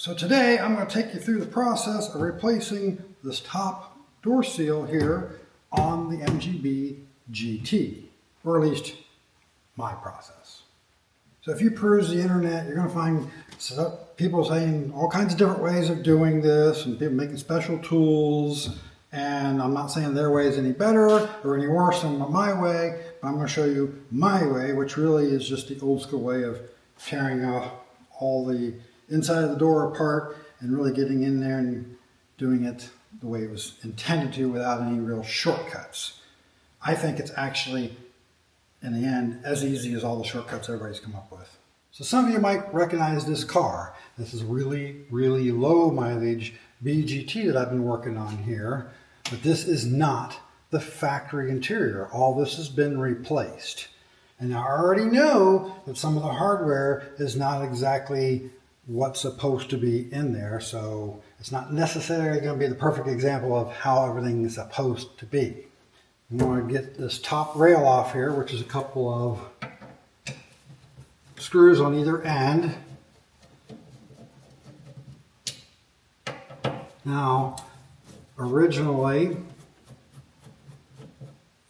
So today I'm going to take you through the process of replacing this top door seal here on the MGB GT, or at least my process. So if you peruse the internet, you're going to find people saying all kinds of different ways of doing this and people making special tools. And I'm not saying their way is any better or any worse than my way, but I'm going to show you my way, which really is just the old school way of tearing off all the inside of the door apart and really getting in there and doing it the way it was intended to without any real shortcuts. I think it's actually, in the end, as easy as all the shortcuts everybody's come up with. So some of you might recognize this car. This is really, really low mileage BGT that I've been working on here, but this is not the factory interior. All this has been replaced. And I already know that some of the hardware is not exactly what's supposed to be in there, so it's not necessarily going to be the perfect example of how everything is supposed to be. I'm going to get this top rail off here, which is a couple of screws on either end. Now, originally,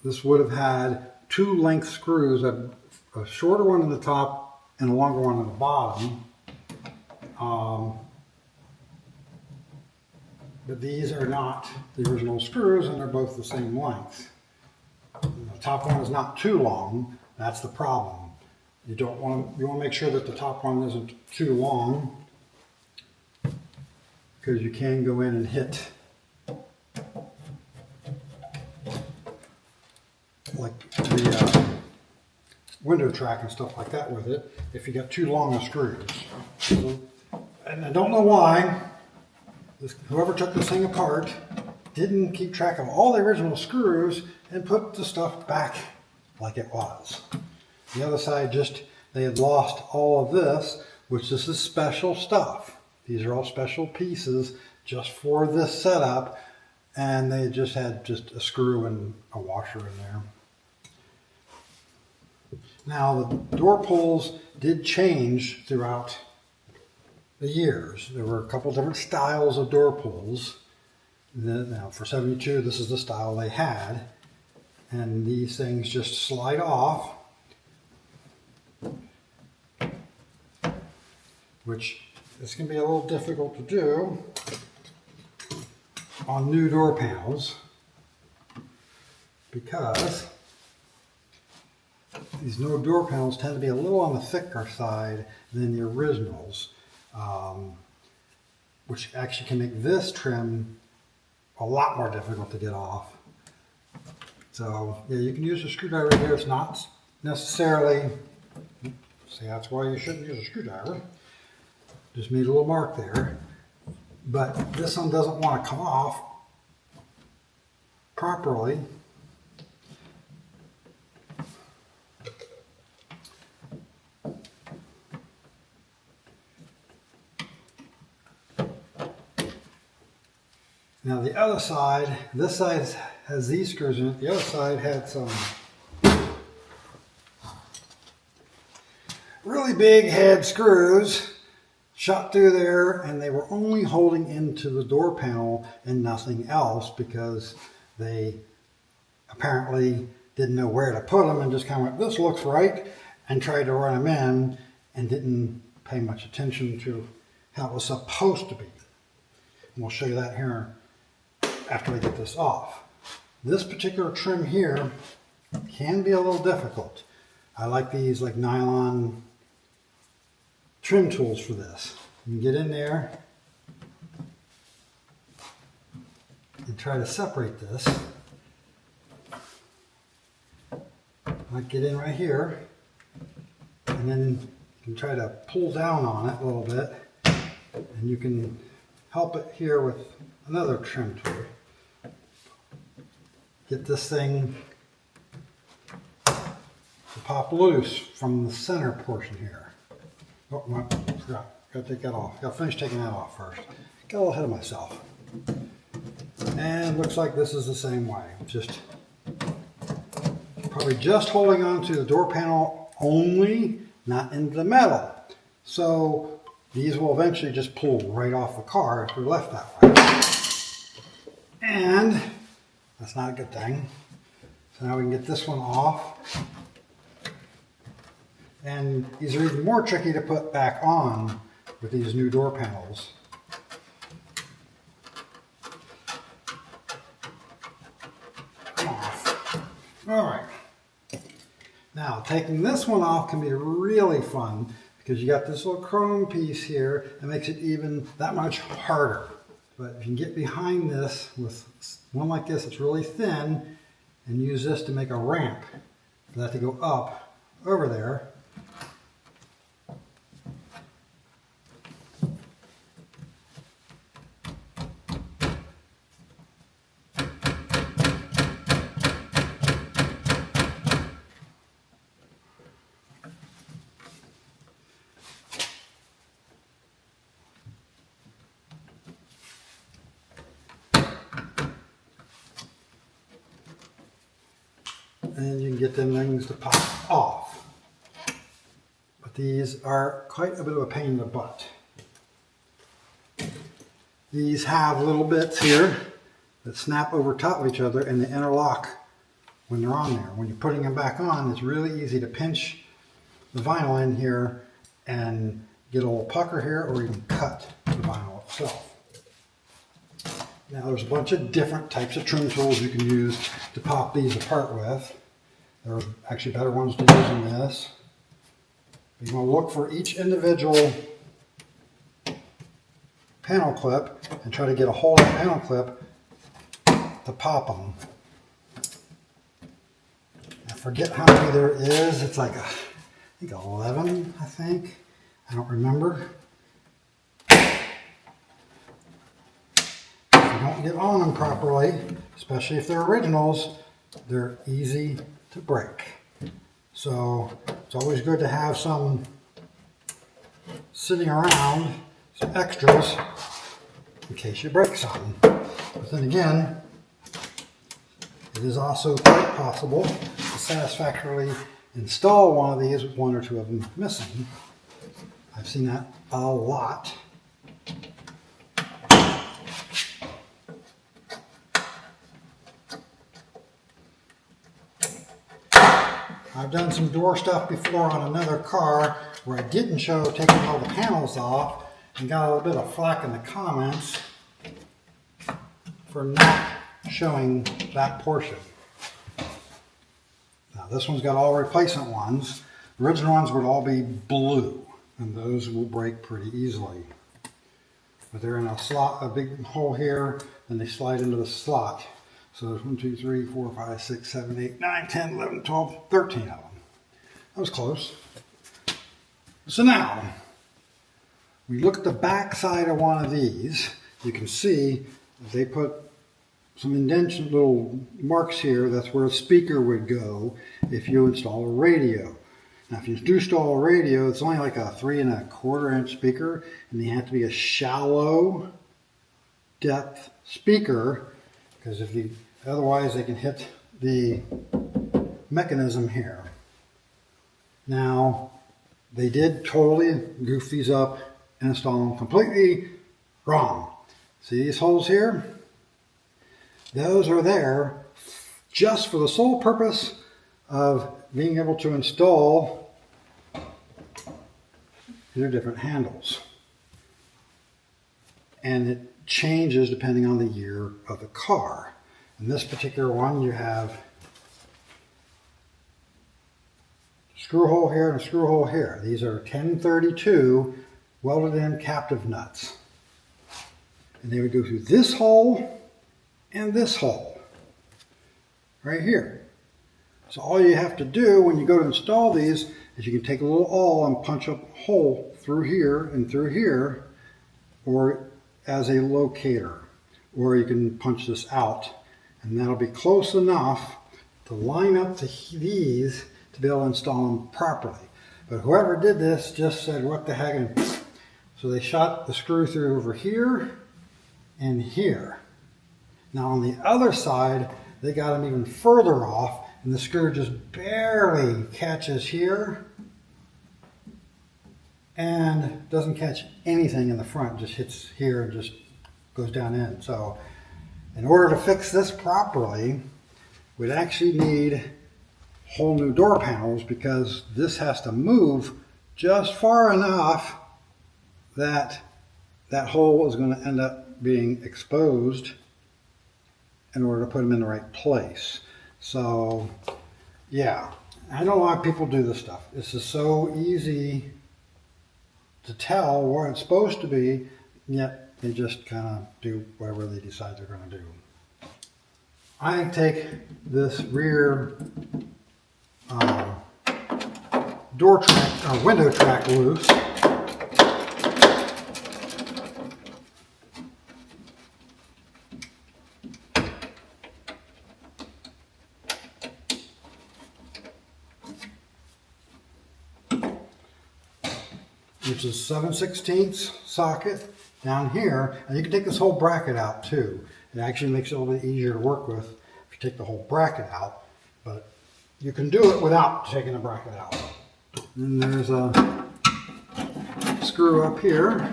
this would have had two length screws, a shorter one at the top and a longer one at the bottom. But these are not the original screws, and they're both the same length. The top one is not too long. That's the problem. You want to make sure that the top one isn't too long, because you can go in and hit like the window track and stuff like that with it if you got too long of screws. And I don't know why whoever took this thing apart didn't keep track of all the original screws and put the stuff back like it was. The other side, they had lost all of this, which this is special stuff. These are all special pieces just for this setup, and they just had a screw and a washer in there. Now the door pulls did change throughout the years. There were a couple different styles of door pulls. Now for 72, this is the style they had, and these things just slide off, which is going to be a little difficult to do on new door panels because these new door panels tend to be a little on the thicker side than the originals, which actually can make this trim a lot more difficult to get off. So yeah, you can use a screwdriver here. It's not necessarily, see, that's why you shouldn't use a screwdriver. Just made a little mark there. But this one doesn't want to come off properly. Now the other side, this side has these screws in it. The other side had some really big head screws shot through there, and they were only holding into the door panel and nothing else because they apparently didn't know where to put them and just kind of went, this looks right, and tried to run them in and didn't pay much attention to how it was supposed to be. And we'll show you that here after we get this off. This particular trim here can be a little difficult. I like these like nylon trim tools for this. You can get in there and try to separate this. Like get in right here, and then you can try to pull down on it a little bit, and you can help it here with another trim tool. Get this thing to pop loose from the center portion here. Oh, I forgot. Got to take that off. Got to finish taking that off first. Got a little ahead of myself. And looks like this is the same way. Just probably just holding on to the door panel only, not into the metal. So these will eventually just pull right off the car if they're left that way. And that's not a good thing. So now we can get this one off. And these are even more tricky to put back on with these new door panels. All right. Now, taking this one off can be really fun because you got this little chrome piece here that makes it even that much harder. But if you can get behind this with one like this that's really thin and use this to make a ramp for that to go up over there. And you can get them things to pop off. But these are quite a bit of a pain in the butt. These have little bits here that snap over top of each other and they interlock when they're on there. When you're putting them back on, it's really easy to pinch the vinyl in here and get a little pucker here, or you can cut the vinyl itself. Now there's a bunch of different types of trim tools you can use to pop these apart with. There are actually better ones to use than this. You're going to look for each individual panel clip and try to get a hold of the panel clip to pop them. I forget how many there is. It's like, I think 11, I think. I don't remember. If you don't get on them properly, especially if they're originals, they're easy to break. So it's always good to have some sitting around, some extras, in case you break something. But then again, it is also quite possible to satisfactorily install one of these with one or two of them missing. I've seen that a lot. I've done some door stuff before on another car where I didn't show taking all the panels off and got a little bit of flack in the comments for not showing that portion. Now this one's got all replacement ones. The original ones would all be blue and those will break pretty easily. But they're in a slot, a big hole here, and they slide into the slot. So there's 1, 2, 3, 4, 5, 6, 7, 8, 9, 10, 11, 12, 13 of them. That was close. So now, we look at the back side of one of these. You can see they put some indentation, little marks here. That's where a speaker would go if you install a radio. Now, if you do install a radio, it's only like a 3 1/4 inch speaker, and they have to be a shallow depth speaker, because if you otherwise they can hit the mechanism here. Now, they did totally goof these up and install them completely wrong. See these holes here? Those are there just for the sole purpose of being able to install their different handles. And it changes depending on the year of the car. In this particular one, you have a screw hole here and a screw hole here. These are 1032 welded in captive nuts. And they would go through this hole and this hole right here. So all you have to do when you go to install these is you can take a little awl and punch up a hole through here, or as a locator, or you can punch this out, and that'll be close enough to line up to these to be able to install them properly. But whoever did this just said, what the heck, and so they shot the screw through over here and here. Now on the other side, they got them even further off, and the screw just barely catches here and doesn't catch anything in the front, just hits here and just goes down in. So in order to fix this properly, we'd actually need whole new door panels, because this has to move just far enough that that hole is going to end up being exposed in order to put them in the right place. So yeah, I know why people do this stuff. This is so easy to tell where it's supposed to be, yet they just kind of do whatever they decide they're going to do. I take this rear door track or window track loose. Which is 7/16 socket down here, and you can take this whole bracket out too. It actually makes it a little bit easier to work with if you take the whole bracket out, but you can do it without taking the bracket out. And there's a screw up here,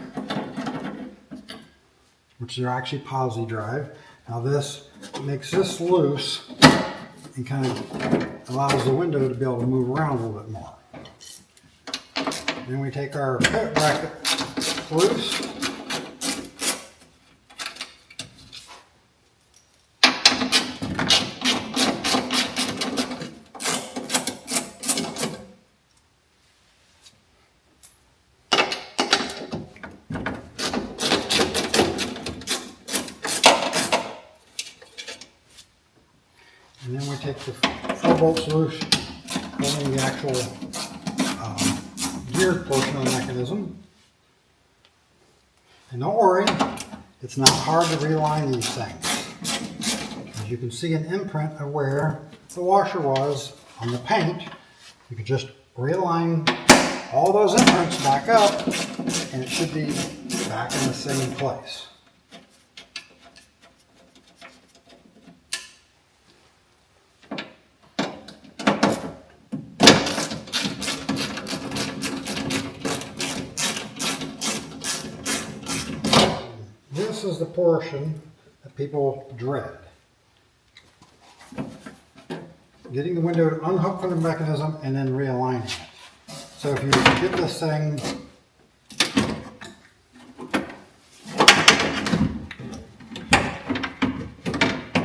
which are actually posi drive. Now this makes this loose and kind of allows the window to be able to move around a little bit more. Then we take our pivot bracket loose. And then we take the 4 bolts loose, holding the actual geared portion of the mechanism. And don't worry, it's not hard to realign these things. As you can see an imprint of where the washer was on the paint, you can just realign all those imprints back up and it should be back in the same place. This is the portion that people dread. Getting the window to unhook from the mechanism and then realigning it. So if you get this thing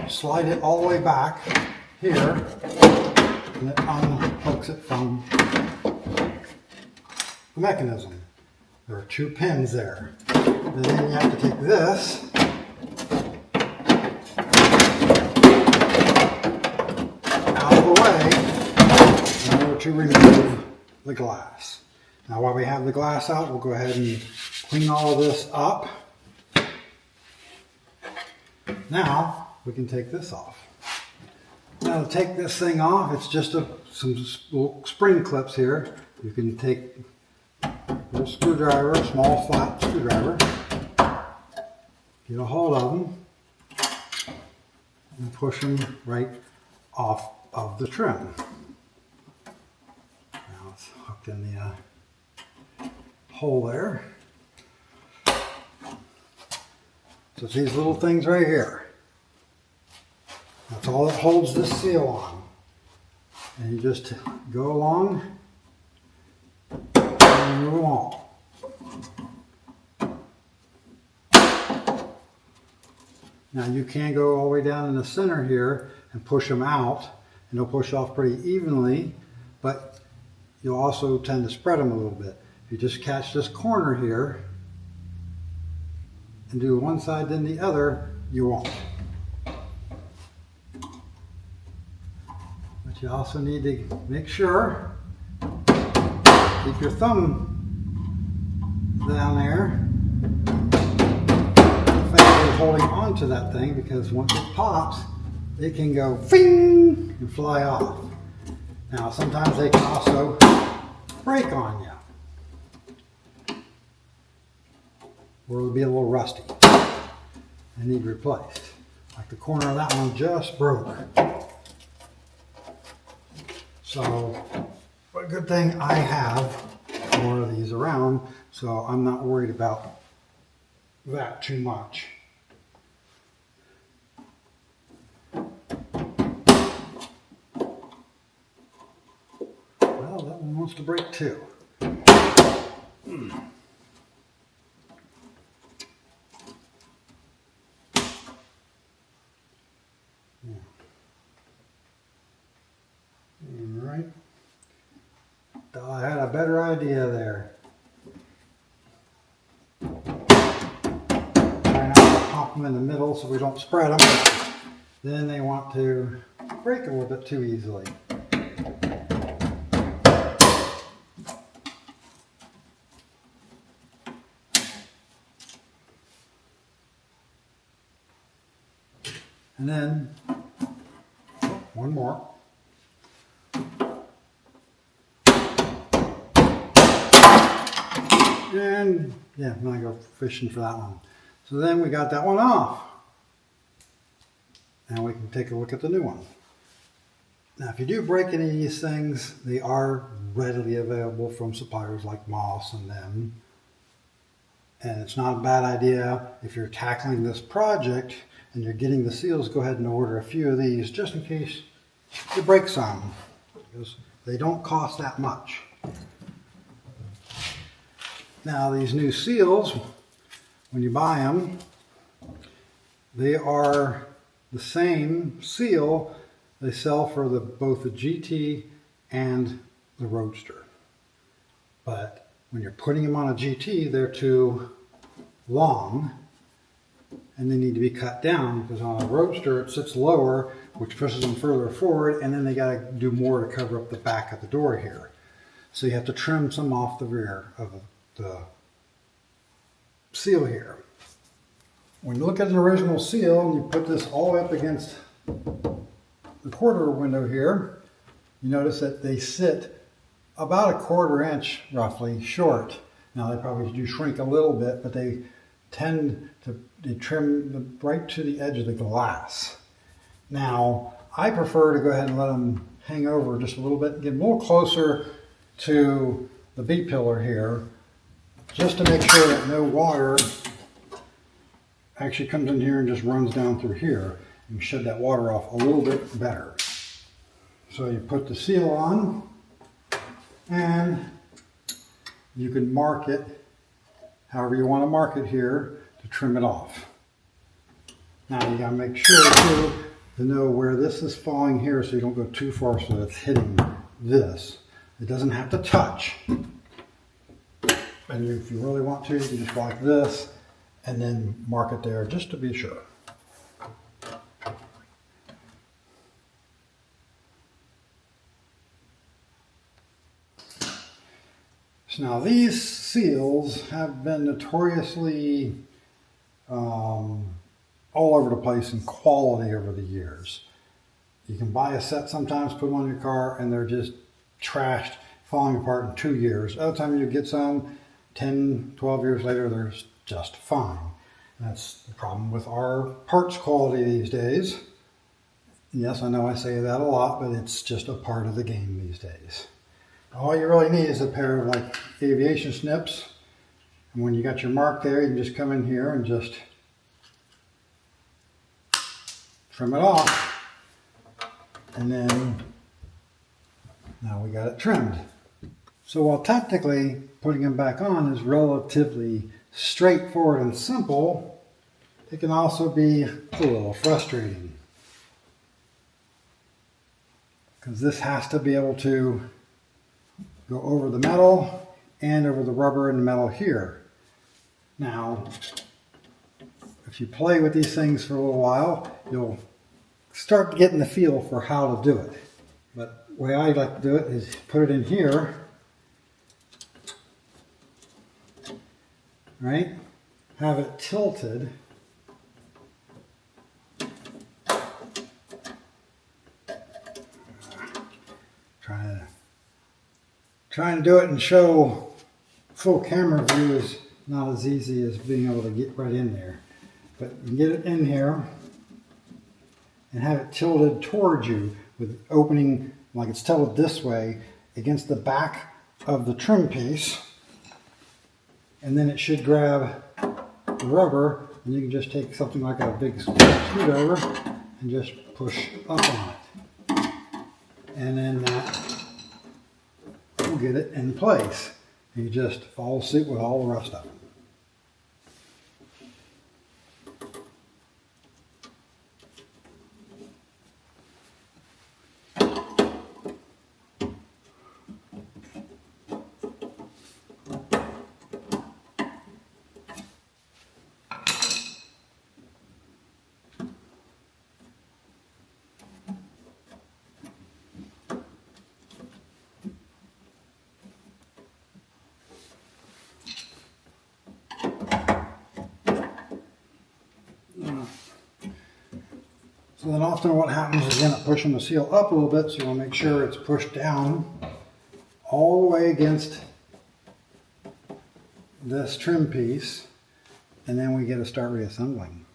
slide it all the way back here and it unhooks it from the mechanism. There are 2 pins there. And then you have to take this out of the way in order to remove the glass. Now while we have the glass out, we'll go ahead and clean all of this up. Now we can take this off. Now to take this thing off, it's just some little spring clips here. You can take a little screwdriver, a small flat screwdriver, get a hold of them and push them right off of the trim. Now it's hooked in the hole there. So it's these little things right here. That's all that holds this seal on. And you just go along and move along. Now you can go all the way down in the center here and push them out, and they'll push off pretty evenly, but you'll also tend to spread them a little bit. If you just catch this corner here and do one side then the other, you won't. But you also need to make sure, keep your thumb down there, holding on to that thing, because once it pops, it can go fing and fly off. Now sometimes they can also break on you, or it'll be a little rusty and need replaced. Like the corner of that one just broke. So, but a good thing I have more of these around, so I'm not worried about that too much. Well, that one wants to break too. Alright. Thought I had a better idea there. Try not to pop them in the middle so we don't spread them. Then they want to break a little bit too easily. And then, one more. And yeah, I'm gonna go fishing for that one. So then we got that one off. Now we can take a look at the new one. Now if you do break any of these things, they are readily available from suppliers like Moss and them. And it's not a bad idea if you're tackling this project and you're getting the seals, go ahead and order a few of these just in case you break some, because they don't cost that much. Now these new seals, when you buy them, they are the same seal they sell for both the GT and the Roadster. But when you're putting them on a GT, they're too long and they need to be cut down, because on a Roadster it sits lower, which pushes them further forward, and then they got to do more to cover up the back of the door here. So you have to trim some off the rear of the seal here. When you look at an original seal and you put this all up against the quarter window here, you notice that they sit about 1/4 inch roughly short. Now they probably do shrink a little bit, but they tend to trim right to the edge of the glass. Now I prefer to go ahead and let them hang over just a little bit, get a little closer to the B pillar here, just to make sure that no water actually comes in here and just runs down through here, and shed that water off a little bit better. So you put the seal on and you can mark it however you want to mark it here to trim it off. Now you got to make sure too to know where this is falling here so you don't go too far so that it's hitting this. It doesn't have to touch. And if you really want to, you can just go like this and then mark it there just to be sure. So now these seals have been notoriously all over the place in quality over the years. You can buy a set sometimes, put them on your car, and they're just trashed, falling apart in 2 years. Other time you get some, 10, 12 years later, they're just fine. And that's the problem with our parts quality these days. Yes, I know I say that a lot, but it's just a part of the game these days. All you really need is a pair of like aviation snips. And when you got your mark there, you can just come in here and just trim it off. And then now we got it trimmed. So while technically putting them back on is relatively straightforward and simple, it can also be a little frustrating, because this has to be able to go over the metal and over the rubber and the metal here. Now, if you play with these things for a little while, you'll start getting the feel for how to do it. But the way I like to do it is put it in here, right? Have it tilted. Trying to do it and show full camera view is not as easy as being able to get right in there. But you can get it in here and have it tilted towards you with opening like it's tilted this way against the back of the trim piece. and then it should grab the rubber, and you can just take something like a big screwdriver and just push up on it. And then that will get it in place. You just follow suit with all the rest of it. So then often what happens is you end up pushing the seal up a little bit, so you want to make sure it's pushed down all the way against this trim piece, and then we get to start reassembling.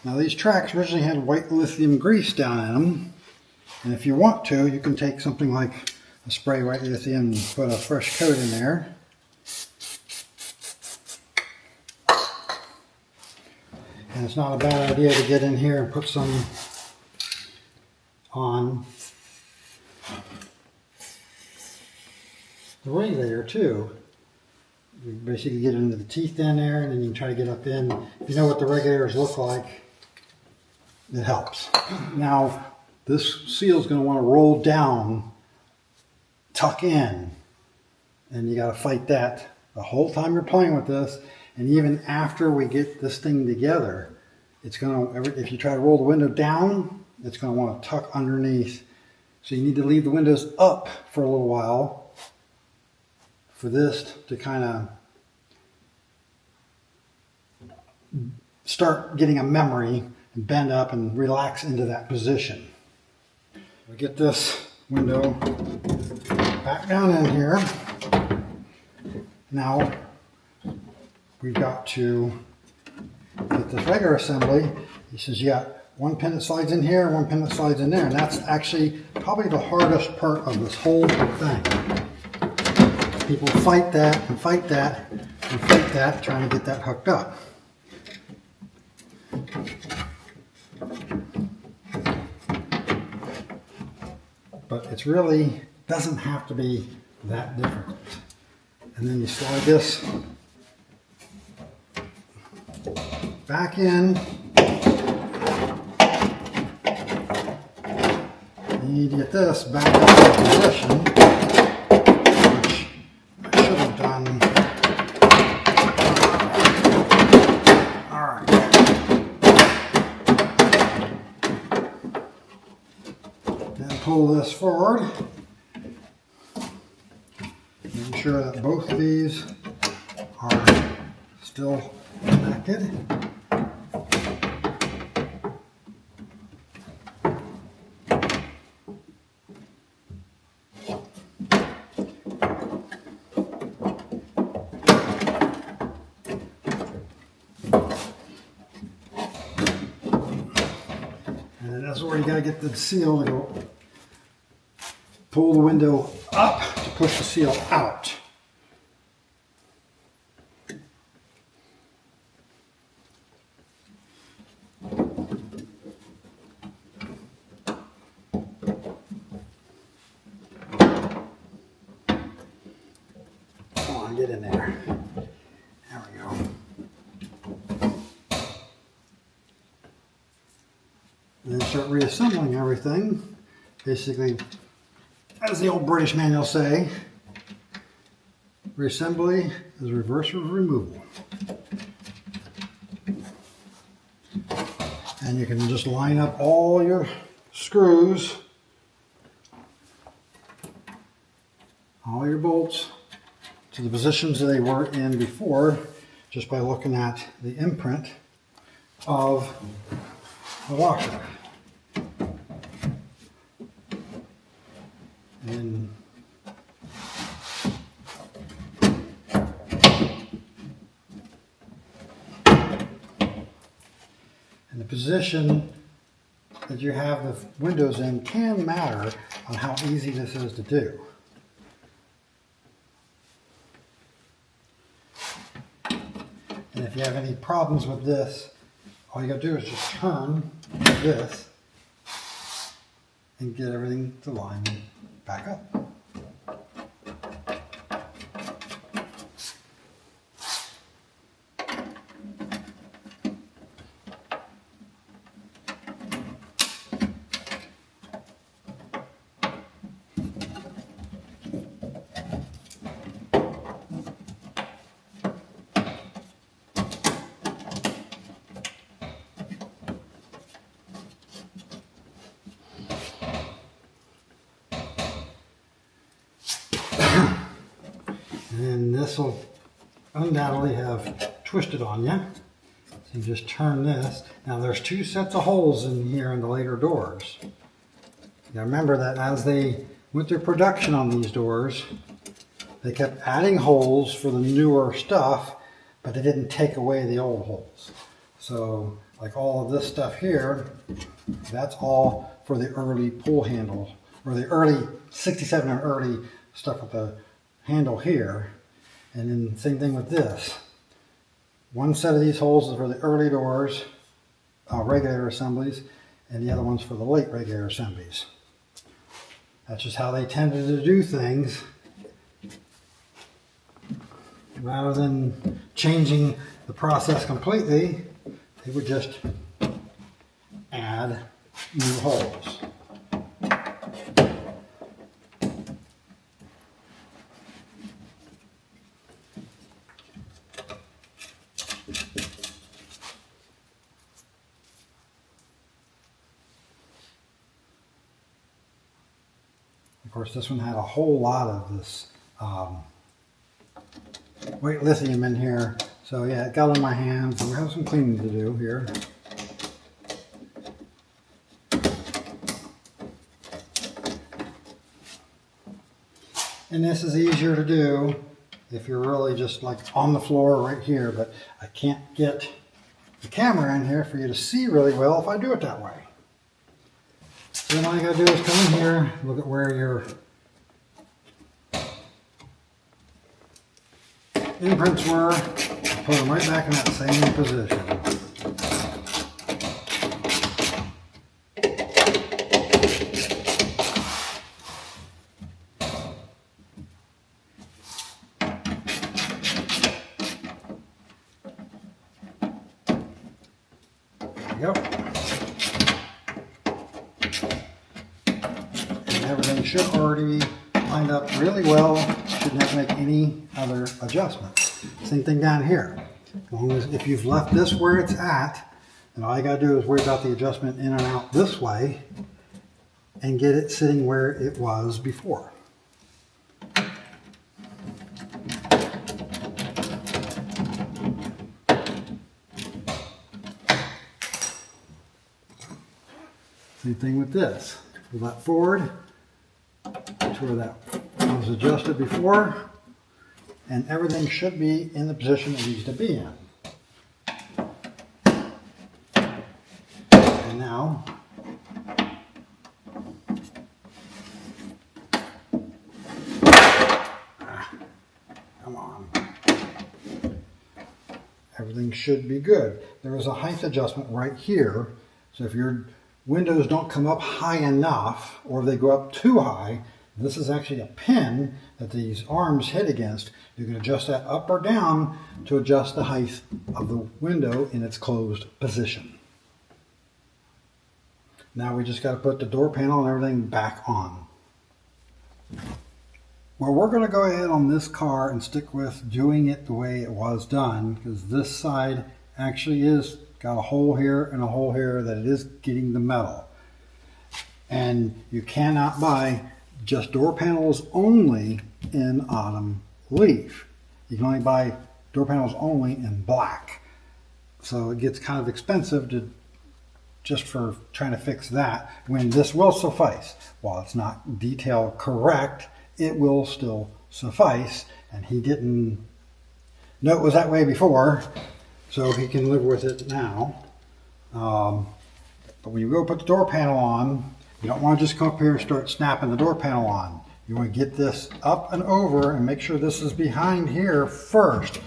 Now these tracks originally had white lithium grease down in them, and if you want to, you can take something like a spray white lithium and put a fresh coat in there. And it's not a bad idea to get in here and put some on the regulator too. You basically get into the teeth in there, and then you can try to get up in. If you know what the regulators look like, it helps. Now, this seal is going to want to roll down, tuck in, and you got to fight that the whole time you're playing with this. And even after we get this thing together, it's going to, if you try to roll the window down, it's going to want to tuck underneath. So you need to leave the windows up for a little while for this to kind of start getting a memory and bend up and relax into that position. We get this window back down in here. Now, we've got to get this regular assembly. He says you got one pin that slides in here, one pin that slides in there, and that's actually probably the hardest part of this whole thing. People fight that and fight that and fight that, trying to get that hooked up. But it's really doesn't have to be that difficult. And then you slide this back in. You need to get this back up in position, which I should have done. All right. Then pull this forward. Make sure that both of these are still connected. And that's where you got to get the seal to go. Pull the window up to push the seal out. Come on, get in there. There we go. And then start reassembling everything. Basically, as the old British manual say, reassembly is reverse of removal. And you can just line up all your screws, all your bolts to the positions that they were in before, just by looking at the imprint of the washer. And the position that you have the windows in can matter on how easy this is to do. if you have any problems with this, all you gotta do is just turn this and get everything to line back up. And this will undoubtedly have twisted on you. So you just turn this. Now there's two sets of holes in here in the later doors. Now remember that as they went through production on these doors, they kept adding holes for the newer stuff, but they didn't take away the old holes. So like all of this stuff here, that's all for the early pull handle, or the early 67 and early stuff with the handle here. And then same thing with this. One set of these holes is for the early doors, regulator assemblies, and the other one's for the late regulator assemblies. That's just how they tended to do things. Rather than changing the process completely, they would just add new holes. Of course, this one had a whole lot of this white lithium in here, so yeah, it got on my hands, and we have some cleaning to do here. And this is easier to do if you're really just like on the floor right here, but I can't get the camera in here for you to see really well if I do it that way. So then all you gotta do is come in here, look at where your imprints were, and put them right back in that same position. There you go. Everything should already be lined up really well. Shouldn't have to make any other adjustments. Same thing down here. As long as if you've left this where it's at, then all you gotta do is worry about the adjustment in and out this way and get it sitting where it was before. Same thing with this. Pull that forward to where that was adjusted before, and everything should be in the position it needs to be in. And now, come on. Everything should be good. There is a height adjustment right here, so if your windows don't come up high enough, or they go up too high, this is actually a pin that these arms hit against. You can adjust that up or down to adjust the height of the window in its closed position. Now we just got to put the door panel and everything back on. Well, we're going to go ahead on this car and stick with doing it the way it was done, because this side actually is got a hole here and a hole here that it is getting the metal. And you cannot buy just door panels only in autumn leaf. You can only buy door panels only in black. So it gets kind of expensive to just for trying to fix that, when this will suffice. While it's not detail correct, it will still suffice. And he didn't know it was that way before, so he can live with it now. But when you go put the door panel on, you don't want to just come up here and start snapping the door panel on. You want to get this up and over and make sure this is behind here first.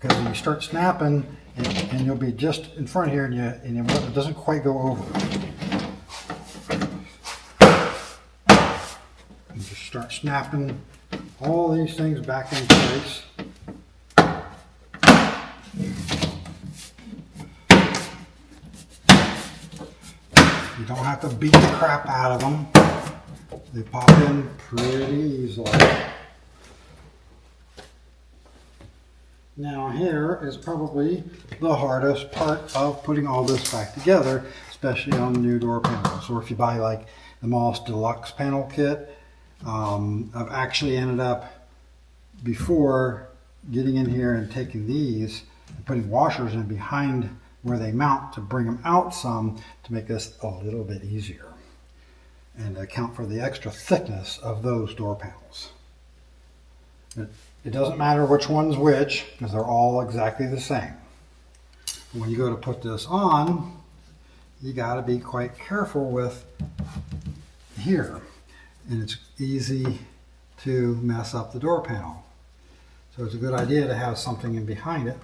because when you start snapping, and you'll be just in front here, and it doesn't quite go over. You just start snapping all these things back in place. You don't have to beat the crap out of them. They pop in pretty easily. Now here is probably the hardest part of putting all this back together, especially on new door panels. Or if you buy like the Moss Deluxe panel kit, I've actually ended up, before getting in here and taking these and putting washers in behind where they mount to bring them out some, to make this a little bit easier and account for the extra thickness of those door panels. It doesn't matter which one's which, because they're all exactly the same. When you go to put this on, you got to be quite careful with here, and it's easy to mess up the door panel. So it's a good idea to have something in behind it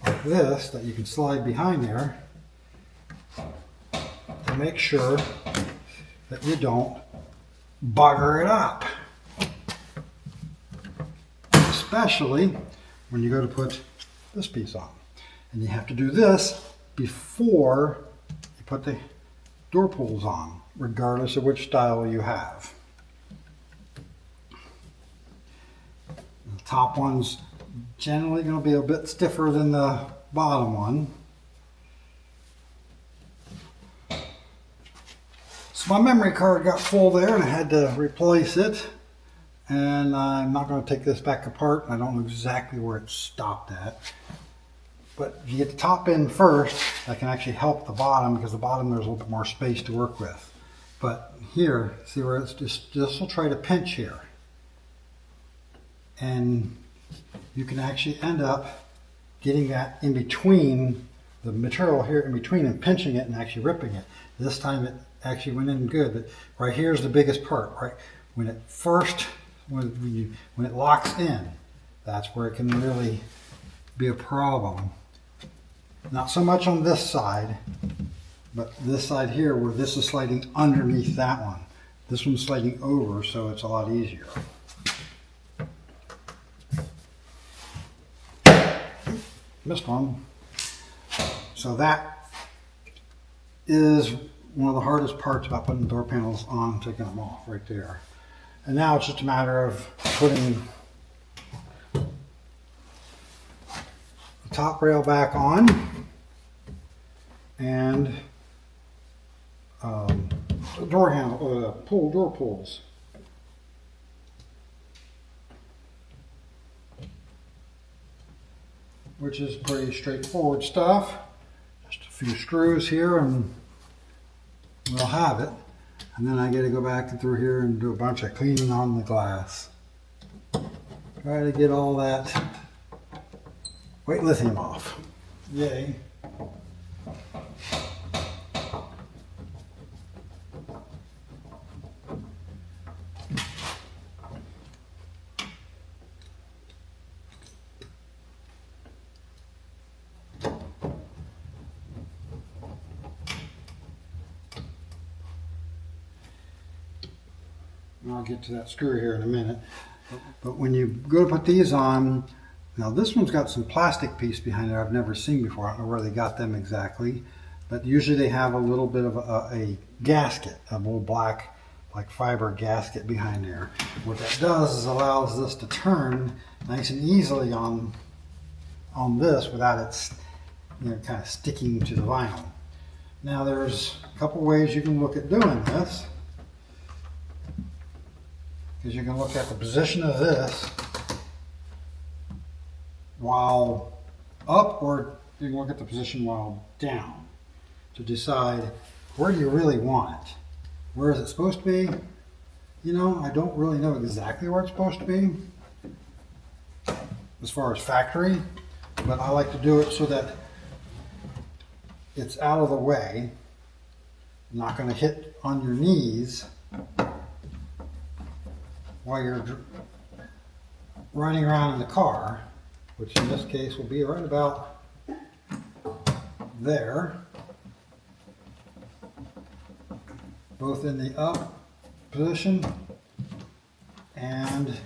like this that you can slide behind there to make sure that you don't bugger it up. Especially when you go to put this piece on. And you have to do this before you put the door pulls on, regardless of which style you have. The top one's generally going to be a bit stiffer than the bottom one. So my memory card got full there and I had to replace it. And I'm not going to take this back apart. I don't know exactly where it stopped at. But if you get the top in first, that can actually help the bottom, because the bottom there's a little bit more space to work with. But here, see where it's just, this will try to pinch here. And you can actually end up getting that in between, the material here in between, and pinching it and actually ripping it. This time it actually went in good, but right here's the biggest part, right? When it first, when it locks in, that's where it can really be a problem. Not so much on this side, but this side here, where this is sliding underneath that one. This one's sliding over, so it's a lot easier. Missed one. So that is one of the hardest parts about putting door panels on, taking them off right there. And now it's just a matter of putting the top rail back on and the door handle, door pulls. Which is pretty straightforward stuff. Just a few screws here and we'll have it. And then I get to go back through here and do a bunch of cleaning on the glass. Try to get all that white lithium off. Yay. I'll get to that screw here in a minute. But when you go to put these on, now this one's got some plastic piece behind it I've never seen before. I don't know where they got them exactly. But usually they have a little bit of a gasket, a little black like fiber gasket behind there. What that does is allows this to turn nice and easily on this without it, kind of sticking to the vinyl. Now there's a couple ways you can look at doing this. Because you can look at the position of this while up, or you can look at the position while down to decide where do you really want it. Where is it supposed to be? I don't really know exactly where it's supposed to be as far as factory, but I like to do it so that it's out of the way, not going to hit on your knees while you're running around in the car. which in this case will be right about there, both in the up position and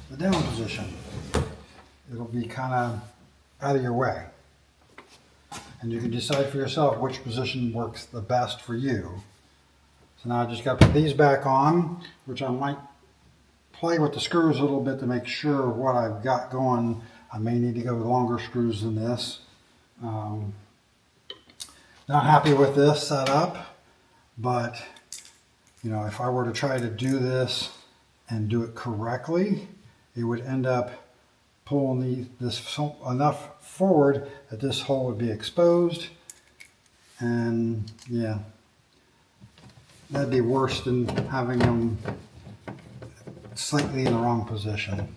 the down position. It'll be kind of out of your way. And you can decide for yourself which position works the best for you. So now I just got to put these back on, which I might play with the screws a little bit to make sure what I've got going. I may need to go with longer screws than this. Not happy with this setup, but you know, if I were to try to do this and do it correctly, it would end up pulling this enough forward that this hole would be exposed, and yeah, that'd be worse than having them slightly in the wrong position.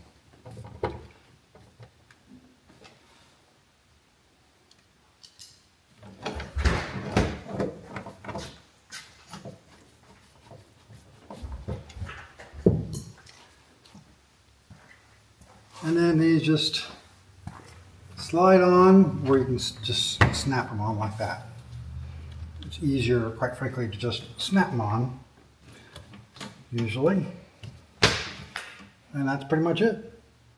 And then these just slide on, or you can just snap them on like that. It's easier, quite frankly, to just snap them on, usually. And that's pretty much it.